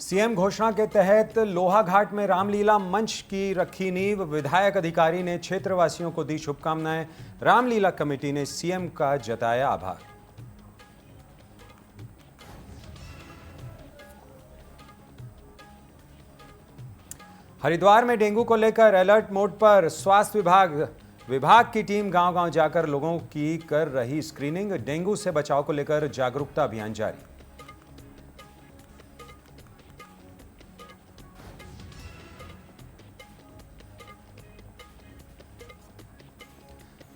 CM घोषणा के तहत लोहाघाट में रामलीला मंच की रखी नींव। विधायक अधिकारी ने क्षेत्रवासियों को दी शुभकामनाएं। रामलीला कमेटी ने सीएम का जताया आभार। हरिद्वार में डेंगू को लेकर अलर्ट मोड पर स्वास्थ्य विभाग की टीम गांव-गांव जाकर लोगों की कर रही स्क्रीनिंग। डेंगू से बचाव को लेकर जागरूकता अभियान जारी।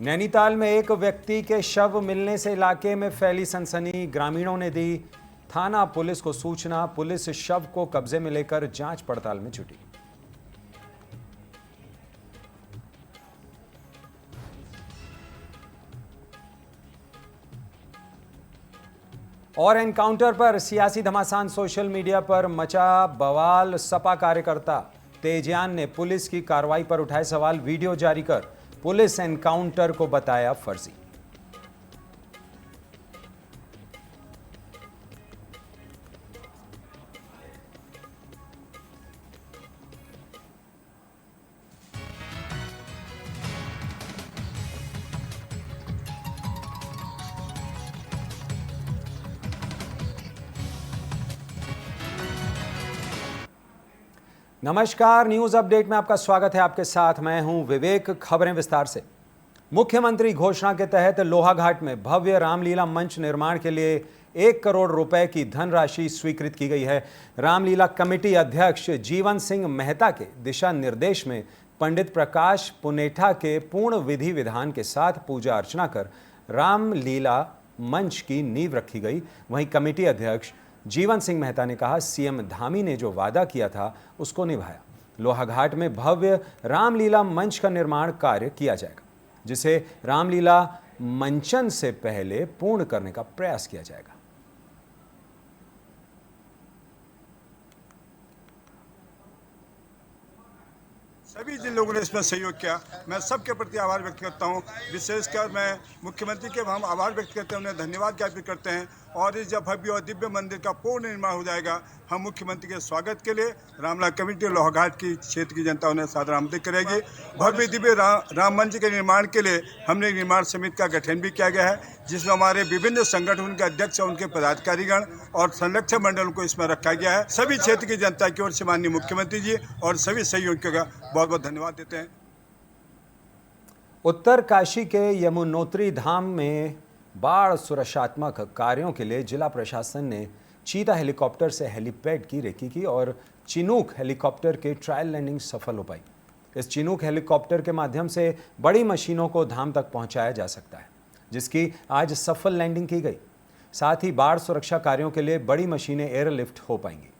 नैनीताल में एक व्यक्ति के शव मिलने से इलाके में फैली सनसनी। ग्रामीणों ने दी थाना पुलिस को सूचना। पुलिस शव को कब्जे में लेकर जांच पड़ताल में जुटी। और एनकाउंटर पर सियासी घमासान। सोशल मीडिया पर मचा बवाल। सपा कार्यकर्ता तेजयान ने पुलिस की कार्रवाई पर उठाए सवाल। वीडियो जारी कर पुलिस एनकाउंटर को बताया फर्जी। नमस्कार, न्यूज अपडेट में आपका स्वागत है। आपके साथ मैं हूं विवेक। खबरें विस्तार से। मुख्यमंत्री घोषणा के तहत लोहाघाट में भव्य रामलीला मंच निर्माण के लिए 1 करोड़ रुपए की धनराशि स्वीकृत की गई है। रामलीला कमेटी अध्यक्ष जीवन सिंह मेहता के दिशा निर्देश में पंडित प्रकाश पुनेठा के पूर्ण विधि विधान के साथ पूजा अर्चना कर रामलीला मंच की नींव रखी गई। वहीं कमेटी अध्यक्ष जीवन सिंह मेहता ने कहा, सीएम धामी ने जो वादा किया था उसको निभाया। लोहाघाट में भव्य रामलीला मंच का निर्माण कार्य किया जाएगा, जिसे रामलीला मंचन से पहले पूर्ण करने का प्रयास किया जाएगा। सभी जिन लोगों ने इसमें सहयोग किया, मैं सबके प्रति आभार व्यक्त करता हूं। विशेषकर मैं मुख्यमंत्री के हम आभार व्यक्त करते हैं, उन्हें धन्यवाद ज्ञापित करते हैं। और इस जब भव्य और दिव्य मंदिर का पूर्ण निर्माण हो जाएगा, हम मुख्यमंत्री के स्वागत के लिए रामलीला कमेटी लोहाघाट की क्षेत्र की जनता उन्हें सादर आमंत्रित करेगी। भव्य दिव्य राम मंच के निर्माण के लिए हमने निर्माण समिति का गठन भी किया गया है, जिसमें हमारे विभिन्न संगठन के अध्यक्ष और उनके पदाधिकारीगण और संरक्षक मंडल को इसमें रखा गया है। सभी क्षेत्र की जनता की ओर से माननीय मुख्यमंत्री जी और सभी सहयोगियों का बहुत बहुत धन्यवाद देते हैं। उत्तर काशी के यमुनोत्री धाम में बाढ़ सुरक्षात्मक कार्यों के लिए जिला प्रशासन ने चीता हेलीकॉप्टर से हेलीपैड की रेकी की और चिनूक हेलीकॉप्टर के ट्रायल लैंडिंग सफल हो पाई। इस चिनूक हेलीकॉप्टर के माध्यम से बड़ी मशीनों को धाम तक पहुंचाया जा सकता है, जिसकी आज सफल लैंडिंग की गई। साथ ही बाढ़ सुरक्षा कार्यों के लिए बड़ी मशीनें एयरलिफ्ट हो पाएंगी।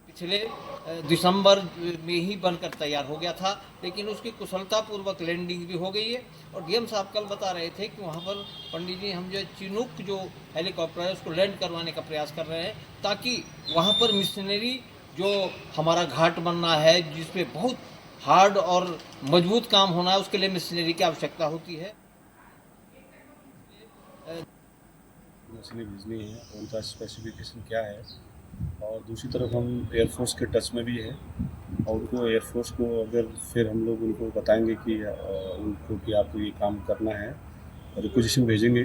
पिछले दिसंबर में ही बनकर तैयार हो गया था, लेकिन उसकी कुशलतापूर्वक लैंडिंग भी हो गई है। और डीएम साहब कल बता रहे थे कि वहाँ पर पंडित जी हम जो चिनूक जो हेलीकॉप्टर है उसको लैंड करवाने का प्रयास कर रहे हैं, ताकि वहाँ पर मिशनरी जो हमारा घाट बनना है, जिसपे बहुत हार्ड और मजबूत काम होना है, उसके लिए मिशनरी की आवश्यकता होती है। मशीनें भेजनी है, उनका स्पेसिफिकेशन क्या है। और दूसरी तरफ हम एयरफोर्स के टच में भी है, और उनको एयरफोर्स को अगर फिर हम लोग उनको बताएंगे कि उनको कि आपको ये काम करना है, रिक्वेजिशन भेजेंगे।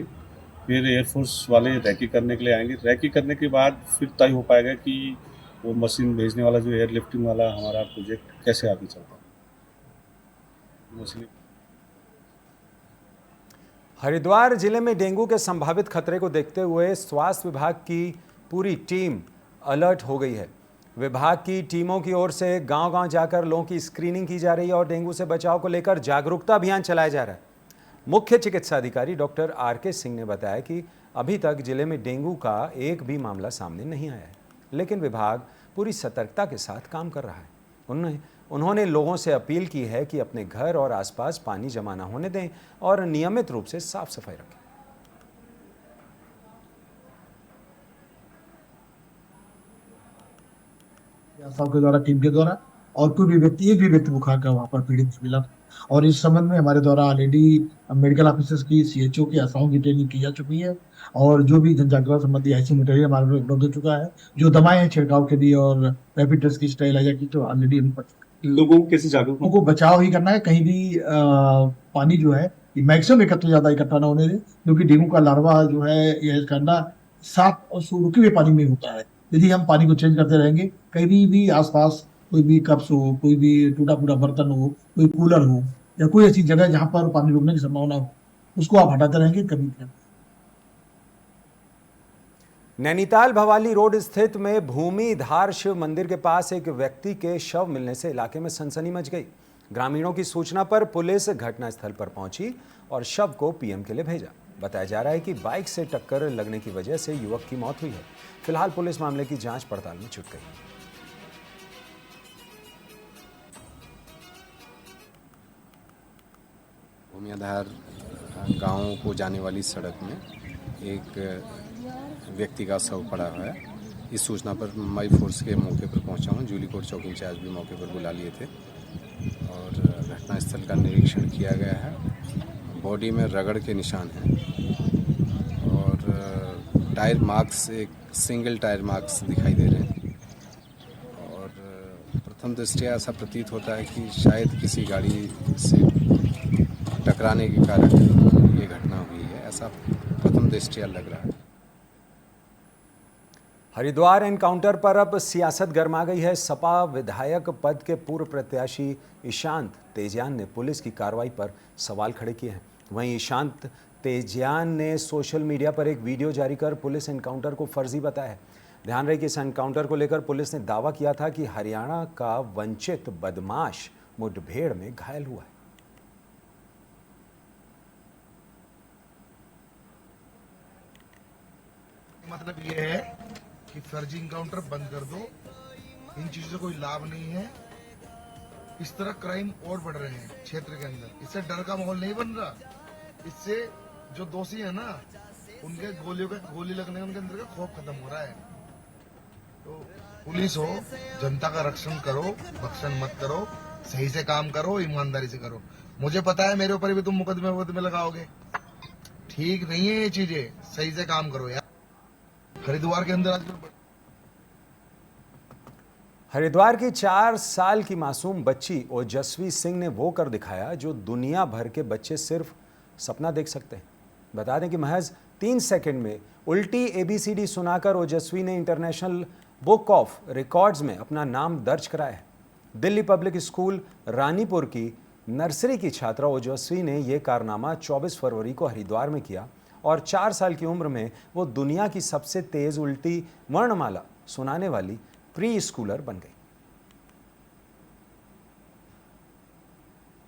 फिर एयरफोर्स वाले रैकी करने के लिए आएंगे। रैकी करने के बाद फिर तय हो पाएगा कि वो मशीन भेजने वाला जो एयरलिफ्टिंग वाला हमारा प्रोजेक्ट कैसे आगे चलता है। मशीन हरिद्वार जिले में डेंगू के संभावित खतरे को देखते हुए स्वास्थ्य विभाग की पूरी टीम अलर्ट हो गई है। विभाग की टीमों की ओर से गांव-गांव जाकर लोगों की स्क्रीनिंग की जा रही है और डेंगू से बचाव को लेकर जागरूकता अभियान चलाया जा रहा है। मुख्य चिकित्सा अधिकारी डॉक्टर आर.के. सिंह ने बताया कि अभी तक जिले में डेंगू का एक भी मामला सामने नहीं आया है, लेकिन विभाग पूरी सतर्कता के साथ काम कर रहा है। उन्होंने लोगों से अपील की है कि अपने घर और आसपास पानी जमा न होने दें और नियमित रूप से साफ सफाई रखें। के द्वारा टीम के द्वारा और कोई भी व्यक्ति एक भी व्यक्ति बुखार का वहां पर पीड़ित मिला और इस संबंध में हमारे द्वारा ऑलरेडी मेडिकल ऑफिसर्स की, सीएचओ की, आशाओं की ट्रेनिंग की जा चुकी है और जो भी जन जागरूकता संबंधी ऐसी मटेरियल हमारे पास उपलब्ध हो चुका है, जो दवाएं हैं छिड़काव के लिए और रैपिड टेस्ट की, स्टेरिलाइजर की, तो ऑलरेडी हम पढ़ चुके हैं। लोगों को कैसे जागरूक लोगों को बचाव ही करना है, कहीं भी पानी जो है मैक्सिमम एकत्र ज्यादा इकट्ठा ना होने दें, क्योंकि डेंगू का लार्वा जो है यह करना साफ और रुके हुए पानी में होता है। यदि हम पानी को चेंज करते रहेंगे, कहीं भी आसपास कोई भी कप्स हो, कोई भी टूटा फूटा बर्तन हो, कोई कूलर हो या कोई ऐसी जगह जहां पर पानी रुकने की संभावना हो, उसको आप हटाते रहेंगे कभी भी। नैनीताल भवाली रोड स्थित में भूमिधार शिव मंदिर के पास एक व्यक्ति के शव मिलने से इलाके में सनसनी मच गई। ग्रामीणों की सूचना पर पुलिस घटनास्थल पर पहुंची और शव को पीएम के लिए भेजा। बताया जा रहा है कि बाइक से टक्कर लगने की वजह से युवक की मौत हुई है। फिलहाल पुलिस मामले की जांच पड़ताल में जुट गई। भूमिधार गांव को जाने वाली सड़क में एक व्यक्ति का शव पड़ा हुआ है। इस सूचना पर मई फोर्स के मौके पर पहुंचा हूं। जूली कोर्ट चौकी इंचार्ज भी मौके पर बुला लिए थे और घटनास्थल का निरीक्षण किया गया है। बॉडी में रगड़ के निशान हैं और टायर मार्क्स, एक सिंगल टायर मार्क्स दिखाई दे रहे हैं और प्रथम दृष्टया ऐसा प्रतीत होता है कि शायद किसी गाड़ी से टकराने के कारण ये घटना हुई है, ऐसा प्रथम दृष्टया लग रहा है। हरिद्वार एनकाउंटर पर अब सियासत गर्मा गई है। सपा विधायक पद के पूर्व प्रत्याशी ईशांत तेजियान ने पुलिस की कार्रवाई पर सवाल खड़े किए हैं। वहीं ईशांत तेजियान ने सोशल मीडिया पर एक वीडियो जारी कर पुलिस एनकाउंटर को फर्जी बताया है। ध्यान रहे कि इस एनकाउंटर को लेकर पुलिस ने दावा किया था कि हरियाणा का वंचित बदमाश मुठभेड़ में घायल हुआ है। मतलब ये है कि फर्जी इनकाउंटर बंद कर दो, इन चीजों से कोई लाभ नहीं है। इस तरह क्राइम और बढ़ रहे हैं क्षेत्र के अंदर, इससे डर का माहौल नहीं बन रहा। इससे जो दोषी है ना, उनके गोली लगने, उनके अंदर का खौफ खत्म हो रहा है। तो पुलिस हो, जनता का रक्षण करो, भक्षण मत करो, सही से काम करो, ईमानदारी से करो। मुझे पता है मेरे ऊपर भी तुम मुकदमे लगाओगे, ठीक नहीं है ये चीजें। सही से काम करो यार। हरिद्वार के अंदर हरिद्वार की 4 साल की मासूम बच्ची ओजस्वी सिंह ने वो कर दिखाया जो दुनिया भर के बच्चे सिर्फ सपना देख सकते हैं। बता दें कि महज 3 सेकंड में उल्टी ABCD सुनाकर ओजस्वी ने इंटरनेशनल बुक ऑफ रिकॉर्ड्स में अपना नाम दर्ज कराया है। दिल्ली पब्लिक स्कूल रानीपुर की नर्सरी की छात्रा ओजस्वी ने यह कारनामा 24 फरवरी को हरिद्वार में किया और 4 साल की उम्र में वो दुनिया की सबसे तेज उल्टी वर्णमाला सुनाने वाली प्री स्कूलर बन गई।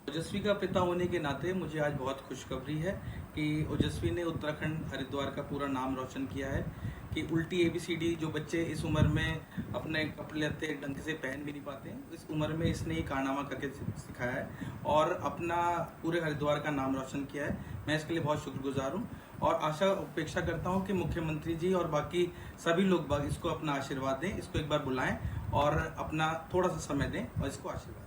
ओजस्वी का पिता होने के नाते मुझे आज बहुत खुशखबरी है कि ओजस्वी ने उत्तराखंड हरिद्वार का पूरा नाम रोशन किया है कि उल्टी ABCD जो बच्चे इस उम्र में अपने कपड़े लत्ते ढंग से पहन भी नहीं पाते हैं, इस उम्र में इसने ये कारनामा करके सिखाया है और अपना पूरे हरिद्वार का नाम रोशन किया है। मैं इसके लिए बहुत शुक्रगुजार हूँ और अपेक्षा करता हूँ कि मुख्यमंत्री जी और बाकी सभी लोग इसको अपना आशीर्वाद दें, इसको एक बार बुलाएं और अपना थोड़ा सा समय दें और इसको आशीर्वाद दें।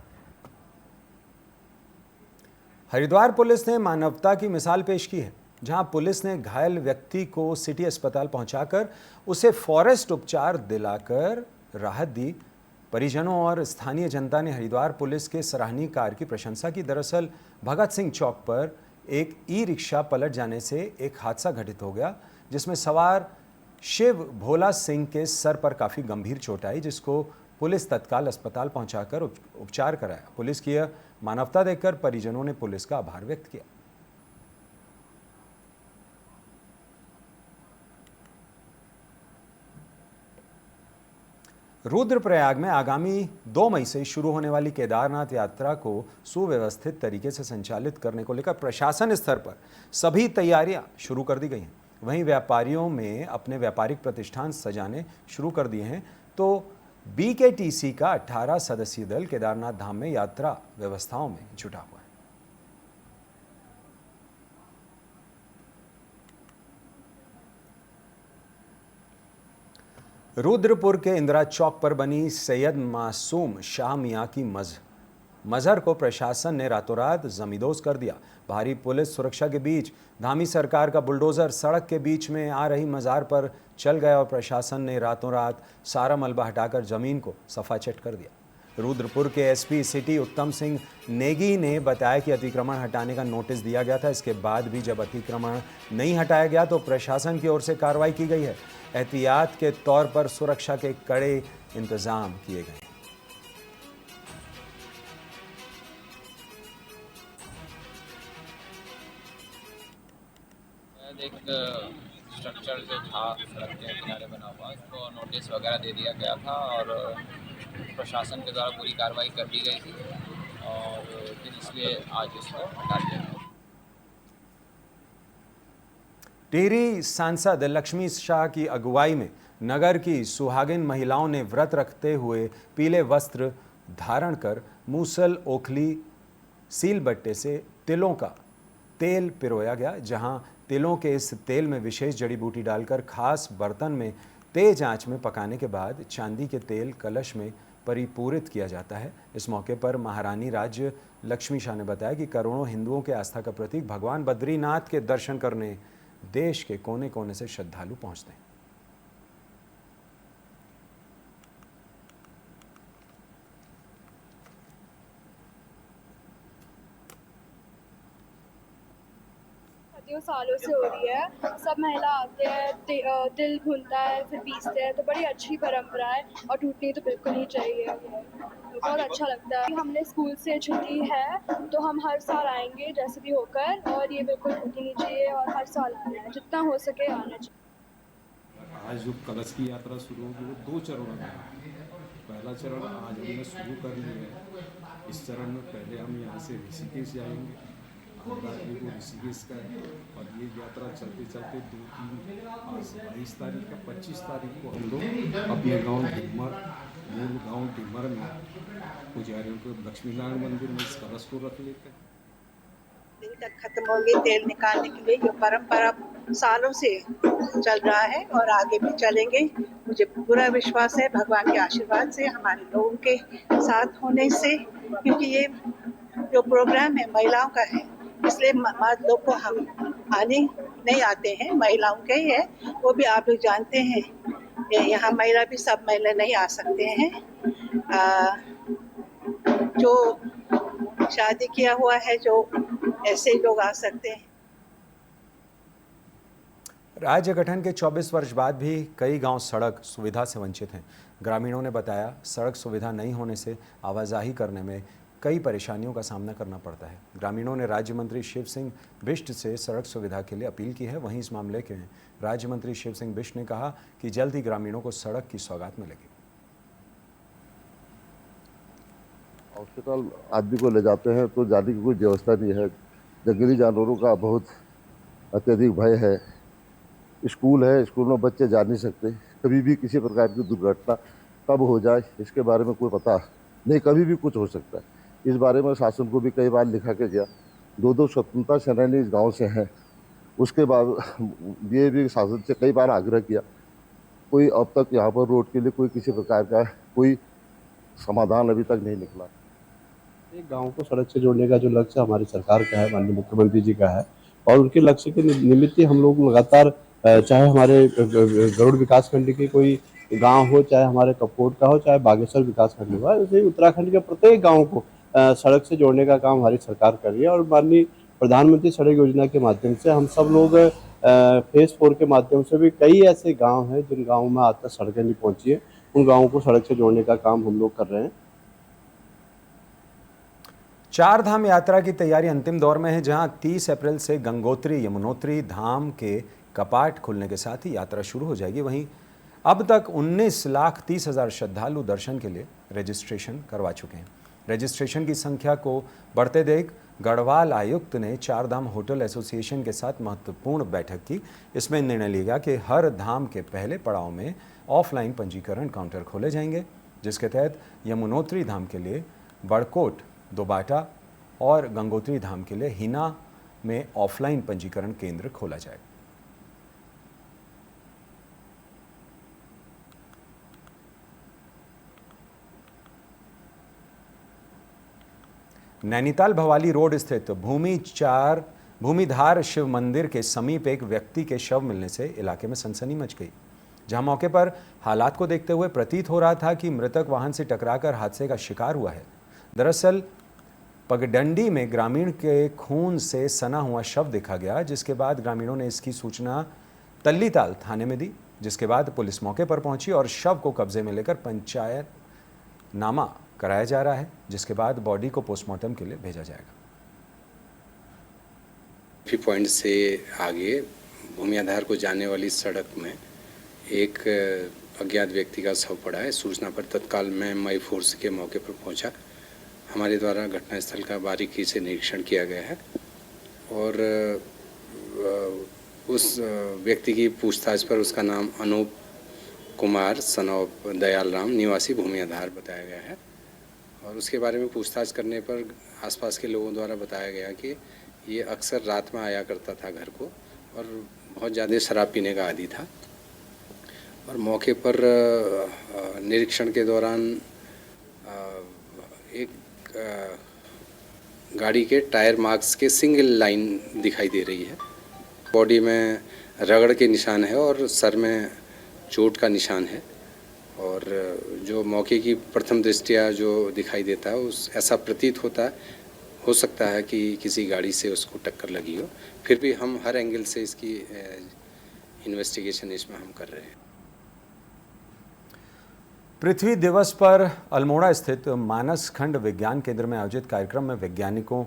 हरिद्वार पुलिस ने मानवता की मिसाल पेश की है, जहां पुलिस ने घायल व्यक्ति को सिटी अस्पताल पहुंचाकर उसे फॉरेस्ट उपचार दिलाकर राहत दी। परिजनों और स्थानीय जनता ने हरिद्वार पुलिस के सराहनीय कार्य की प्रशंसा की। दरअसल भगत सिंह चौक पर एक ई-रिक्शा पलट जाने से एक हादसा घटित हो गया, जिसमें सवार शिव भोला सिंह के सर पर काफ़ी गंभीर चोट आई, जिसको पुलिस तत्काल अस्पताल पहुंचाकर उपचार कराया। पुलिस की यह मानवता देखकर परिजनों ने पुलिस का आभार व्यक्त किया। रुद्रप्रयाग में आगामी 2 मई से शुरू होने वाली केदारनाथ यात्रा को सुव्यवस्थित तरीके से संचालित करने को लेकर प्रशासन स्तर पर सभी तैयारियां शुरू कर दी गई हैं। वहीं व्यापारियों में अपने व्यापारिक प्रतिष्ठान सजाने शुरू कर दिए हैं, तो BKTC का 18 सदस्यीय दल केदारनाथ धाम में यात्रा व्यवस्थाओं में जुटा हुआ है। रुद्रपुर के इंदिरा चौक पर बनी सैयद मासूम शाह मियाँ की मजहर को प्रशासन ने रातों रात जमींदोज कर दिया। भारी पुलिस सुरक्षा के बीच धामी सरकार का बुलडोजर सड़क के बीच में आ रही मजार पर चल गया और प्रशासन ने रातों रात सारा मलबा हटाकर जमीन को सफाचट कर दिया। रुद्रपुर के एसपी सिटी उत्तम सिंह नेगी ने बताया कि अतिक्रमण हटाने का नोटिस दिया गया था। इसके बाद भी जब अतिक्रमण नहीं हटाया गया तो प्रशासन की ओर से कार्रवाई की गई है। एहतियात के तौर पर सुरक्षा के कड़े इंतजाम किए गए। एक स्ट्रक्चर जो था सड़क के किनारे बना हुआ उसको नोटिस वगैरह दे दिया गया था और प्रशासन के द्वारा पूरी कार्रवाई कर दी गई थी और फिर इसलिए आज इसको हटा दिया गया। टिहरी सांसद लक्ष्मी शाह की अगुवाई में नगर की सुहागिन महिलाओं ने व्रत रखते हुए पीले वस्त्र धारण कर मूसल ओखली सील बट्टे से तिलों का तेल पिरोया गया। जहां तिलों के इस तेल में विशेष जड़ी बूटी डालकर खास बर्तन में तेज आंच में पकाने के बाद चांदी के तेल कलश में परिपूरित किया जाता है। इस मौके पर महारानी राज्य लक्ष्मी शाह ने बताया कि करोड़ों हिंदुओं के आस्था का प्रतीक भगवान बद्रीनाथ के दर्शन करने देश के कोने कोने से श्रद्धालु पहुंचते हैं। सालों से हो रही है। सब महिला आते हैं, तिल भूनता है, फिर पीसते हैं, तो बड़ी अच्छी परंपरा है और टूटनी तो बिल्कुल नहीं चाहिए। बहुत अच्छा लगता है। हमने स्कूल से छुट्टी है तो हम हर साल आएंगे जैसे भी होकर, और ये बिल्कुल टूटनी नहीं चाहिए और हर साल आना है, जितना हो सके आना चाहिए। आज जो कलश की यात्रा शुरू होगी वो 2 चरणों में। पहला चरण आज हमने शुरू कर लिया है। इस चरण में पहले हम यहाँ से ऋषिकेश जाएंगे, रात्रि को ऋषिकेश का है और ये यात्रा चलते चलते 22 तारीख का 25 तारीख को हम लोग अपने गांव डिमर, मूल गांव डिमर में पुजारियों को लक्ष्मी नारायण मंदिर में इस कलश को रख लेते हैं। दिन तक खत्म होगी तेल निकालने के लिए। ये परंपरा सालों से चल रहा है और आगे भी चलेंगे। मुझे पूरा विश्वास है भगवान के आशीर्वाद से, हमारे लोगों के साथ होने से, क्योंकि ये जो प्रोग्राम है महिलाओं का है, इसलिए मर्द लोग को हम आने नहीं आते हैं, महिलाओं के ही है। वो भी आप लोग जानते हैं, यहाँ महिला भी सब महिला नहीं आ सकते हैं। जो शादी किया हुआ है, जो ऐसे लोग आ सकते हैं। राज्य गठन के 24 वर्ष बाद भी कई गांव सड़क सुविधा से वंचित हैं। ग्रामीणों ने बताया सड़क सुविधा नहीं होने से आवाजाही करने में कई परेशानियों का सामना करना पड़ता है। ग्रामीणों ने राज्य मंत्री शिव सिंह बिष्ट से सड़क सुविधा के लिए अपील की है। वहीं इस मामले के राज्य मंत्री शिव सिंह बिष्ट ने कहा कि जल्द ही ग्रामीणों को सड़क की सौगात मिलेगी। हॉस्पिटल आदमी को ले जाते हैं तो जाने की कोई व्यवस्था नहीं है। जंगली जानवरों का बहुत अत्यधिक भय है। स्कूल है, स्कूल में बच्चे जा नहीं सकते। कभी भी किसी प्रकार की दुर्घटना कब हो जाए इसके बारे में कोई पता नहीं, कभी भी कुछ हो सकता है। इस बारे में शासन को भी कई बार लिखा के गया। 2 स्वतंत्रता सेनानी इस गांव से हैं। उसके बाद ये भी शासन से कई बार आग्रह किया, कोई अब तक यहाँ पर रोड के लिए कोई किसी प्रकार का कोई समाधान अभी तक नहीं निकला। एक गांव को सड़क से जोड़ने का जो लक्ष्य हमारी सरकार का है, माननीय मुख्यमंत्री जी का है, और उनके लक्ष्य के निमित्त हम लोग लगातार, चाहे हमारे गरुड़ विकास खंड के कोई गांव हो, चाहे हमारे कपकोट का हो, चाहे बागेश्वर विकास खंड हो, ऐसे उत्तराखंड के प्रत्येक गांव को सड़क से जोड़ने का काम हमारी सरकार कर रही है। और माननीय प्रधानमंत्री सड़क योजना के माध्यम से हम सब लोग फेज 4 के माध्यम से भी कई ऐसे गाँव हैं जिन गाँवों में आज तक सड़कें नहीं पहुँची है, उन गाँवों को सड़क से जोड़ने का काम हम लोग कर रहे हैं। 4 धाम यात्रा की तैयारी अंतिम दौर में है, जहां 30 अप्रैल से गंगोत्री यमुनोत्री धाम के कपाट खुलने के साथ ही यात्रा शुरू हो जाएगी। वहीं अब तक 19,30,000 श्रद्धालु दर्शन के लिए रजिस्ट्रेशन करवा चुके हैं। रजिस्ट्रेशन की संख्या को बढ़ते देख गढ़वाल आयुक्त ने 4 धाम होटल एसोसिएशन के साथ महत्वपूर्ण बैठक की। इसमें निर्णय लिया गया कि हर धाम के पहले पड़ाव में ऑफलाइन पंजीकरण काउंटर खोले जाएंगे, जिसके तहत यमुनोत्री धाम के लिए बड़कोट, दोबाटा और गंगोत्री धाम के लिए हिना में ऑफलाइन पंजीकरण केंद्र खोला जाएगा। नैनीताल भवाली रोड स्थित भूमिधार शिव मंदिर के समीप एक व्यक्ति के शव मिलने से इलाके में सनसनी मच गई, जहां मौके पर हालात को देखते हुए प्रतीत हो रहा था कि मृतक वाहन से टकराकर हादसे का शिकार हुआ है। दरअसल पगडंडी में ग्रामीण के खून से सना हुआ शव देखा गया, जिसके बाद ग्रामीणों ने इसकी सूचना तल्लीताल थाने में दी, जिसके बाद पुलिस मौके पर पहुंची और शव को कब्जे में लेकर पंचायत नामा कराया जा रहा है, जिसके बाद बॉडी को पोस्टमार्टम के लिए भेजा जाएगा। पॉइंट से आगे भूमियाधार को जाने वाली सड़क में एक अज्ञात व्यक्ति का शव पड़ा है। सूचना पर तत्काल मैं मई फोर्स के मौके पर पहुंचा। हमारे द्वारा घटनास्थल का बारीकी से निरीक्षण किया गया है और उस व्यक्ति की पूछताछ पर उसका नाम अनूप कुमार सन ऑफ दयाल राम निवासी भूमियाधार बताया गया है और उसके बारे में पूछताछ करने पर आसपास के लोगों द्वारा बताया गया कि ये अक्सर रात में आया करता था घर को और बहुत ज़्यादा शराब पीने का आदी था। और मौके पर निरीक्षण के दौरान एक गाड़ी के टायर मार्क्स के सिंगल लाइन दिखाई दे रही है। बॉडी में रगड़ के निशान है और सर में चोट का निशान है और जो मौके की प्रथम दृष्टया जो दिखाई देता है उस ऐसा प्रतीत हो सकता है कि किसी गाड़ी से उसको टक्कर लगी हो। फिर भी हम हर एंगल से इसकी इन्वेस्टिगेशन इसमें हम कर रहे हैं। पृथ्वी दिवस पर अल्मोड़ा स्थित मानस खंड विज्ञान केंद्र में आयोजित कार्यक्रम में वैज्ञानिकों,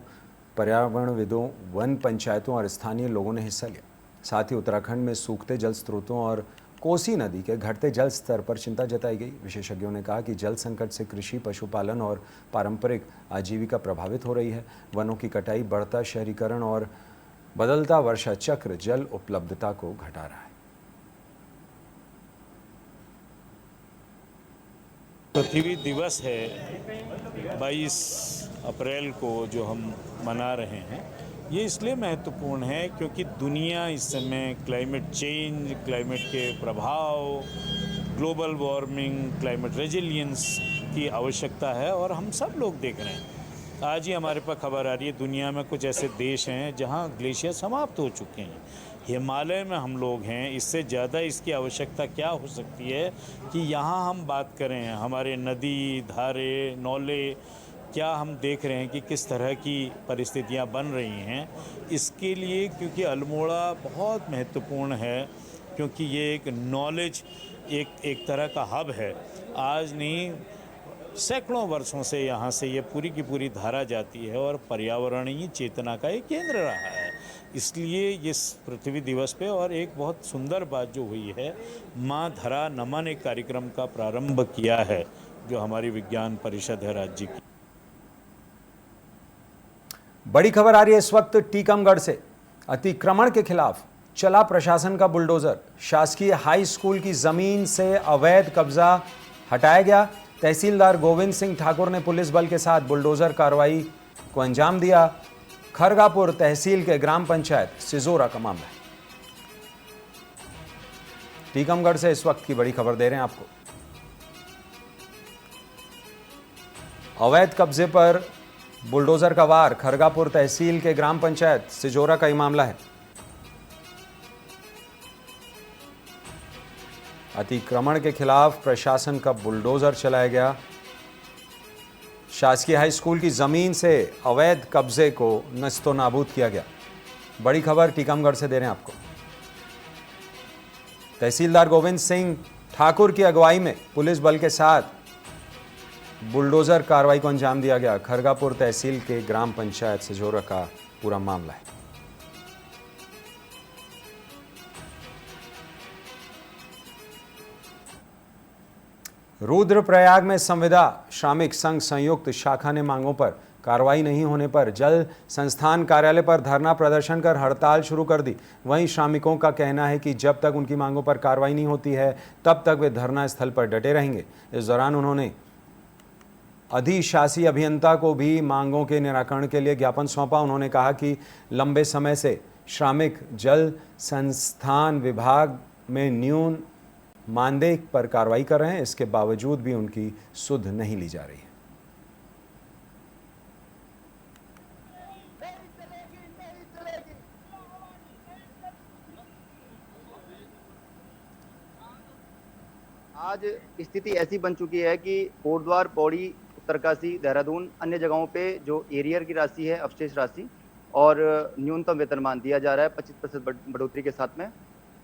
पर्यावरणविदों, वन पंचायतों और स्थानीय लोगों ने हिस्सा लिया। साथ ही उत्तराखंड में सूखते जल स्रोतों और कोसी नदी के घटते जल स्तर पर चिंता जताई गई। विशेषज्ञों ने कहा कि जल संकट से कृषि, पशुपालन और पारंपरिक आजीविका प्रभावित हो रही है। वनों की कटाई, बढ़ता शहरीकरण और बदलता वर्षा चक्र जल उपलब्धता को घटा रहा है। पृथ्वी दिवस है 22 अप्रैल को जो हम मना रहे हैं, ये इसलिए महत्वपूर्ण है क्योंकि दुनिया इस समय क्लाइमेट चेंज, क्लाइमेट के प्रभाव, ग्लोबल वार्मिंग, क्लाइमेट रेजिलियंस की आवश्यकता है और हम सब लोग देख रहे हैं। आज ही हमारे पास खबर आ रही है दुनिया में कुछ ऐसे देश हैं जहां ग्लेशियर समाप्त हो चुके हैं। हिमालय में हम लोग हैं, इससे ज़्यादा इसकी आवश्यकता क्या हो सकती है कि यहाँ हम बात करें। हमारे नदी, धारे, नौले क्या हम देख रहे हैं कि किस तरह की परिस्थितियाँ बन रही हैं। इसके लिए क्योंकि अल्मोड़ा बहुत महत्वपूर्ण है क्योंकि ये एक नॉलेज एक तरह का हब है। आज नहीं, सैकड़ों वर्षों से यहाँ से ये पूरी की पूरी धारा जाती है और पर्यावरणीय चेतना का एक केंद्र रहा है। इसलिए इस पृथ्वी दिवस पे और एक बहुत सुंदर बात जो हुई है, माँ धरा नमन एक कार्यक्रम का प्रारंभ किया है जो हमारी विज्ञान परिषद है राज्य की। बड़ी खबर आ रही है इस वक्त टीकमगढ़ से। अतिक्रमण के खिलाफ चला प्रशासन का बुलडोजर। शासकीय हाई स्कूल की जमीन से अवैध कब्जा हटाया गया। तहसीलदार गोविंद सिंह ठाकुर ने पुलिस बल के साथ बुलडोजर कार्रवाई को अंजाम दिया। खरगापुर तहसील के ग्राम पंचायत सिजोरा का मामला है। टीकमगढ़ से इस वक्त की बड़ी खबर दे रहे हैं आपको। अवैध कब्जे पर बुलडोजर का वार। खरगापुर तहसील के ग्राम पंचायत सिजोरा का ही मामला है। अतिक्रमण के खिलाफ प्रशासन का बुलडोजर चलाया गया। शासकीय हाई स्कूल की जमीन से अवैध कब्जे को नस्तो नाबूद किया गया। बड़ी खबर टीकमगढ़ से दे रहे हैं आपको। तहसीलदार गोविंद सिंह ठाकुर की अगुवाई में पुलिस बल के साथ बुलडोजर कार्रवाई को अंजाम दिया गया। खरगापुर तहसील के ग्राम पंचायत सिजोरा का पूरा मामला है। रुद्रप्रयाग में संविदा श्रमिक संघ संयुक्त शाखा ने मांगों पर कार्रवाई नहीं होने पर जल संस्थान कार्यालय पर धरना प्रदर्शन कर हड़ताल शुरू कर दी। वहीं श्रमिकों का कहना है कि जब तक उनकी मांगों पर कार्रवाई नहीं होती है तब तक वे धरना स्थल पर डटे रहेंगे। इस दौरान उन्होंने अधिशासी अभियंता को भी मांगों के निराकरण के लिए ज्ञापन सौंपा। उन्होंने कहा कि लंबे समय से श्रमिक जल संस्थान विभाग में न्यून मानदेय पर कार्रवाई कर रहे हैं, इसके बावजूद भी उनकी सुध नहीं ली जा रही है। आज स्थिति ऐसी बन चुकी है कि कोटद्वार, पौड़ी, उत्तरकाशी, देहरादून, अन्य जगहों पे जो एरियर की राशि है, अवशेष राशि और न्यूनतम वेतनमान दिया जा रहा है 25% बढ़ोतरी के साथ में।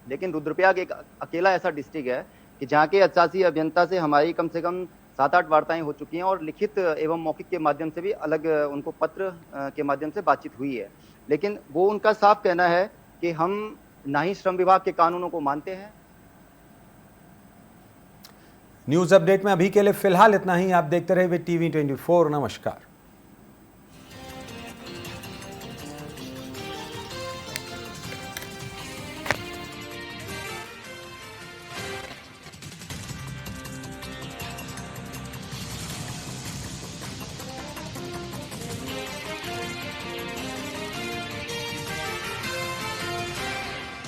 लेकिन रुद्रप्रयाग एक अकेला ऐसा डिस्ट्रिक्ट है कि जहाँ के अधिशासी अभियंता से हमारी कम से कम 7-8 वार्ताएं हो चुकी हैं और लिखित एवं मौखिक के माध्यम से भी अलग उनको पत्र के माध्यम से बातचीत हुई है। लेकिन वो उनका साफ कहना है कि हम ना ही श्रम विभाग के कानूनों को मानते हैं। न्यूज अपडेट में अभी के लिए फिलहाल इतना ही। आप देखते रहे टीवी 24। नमस्कार।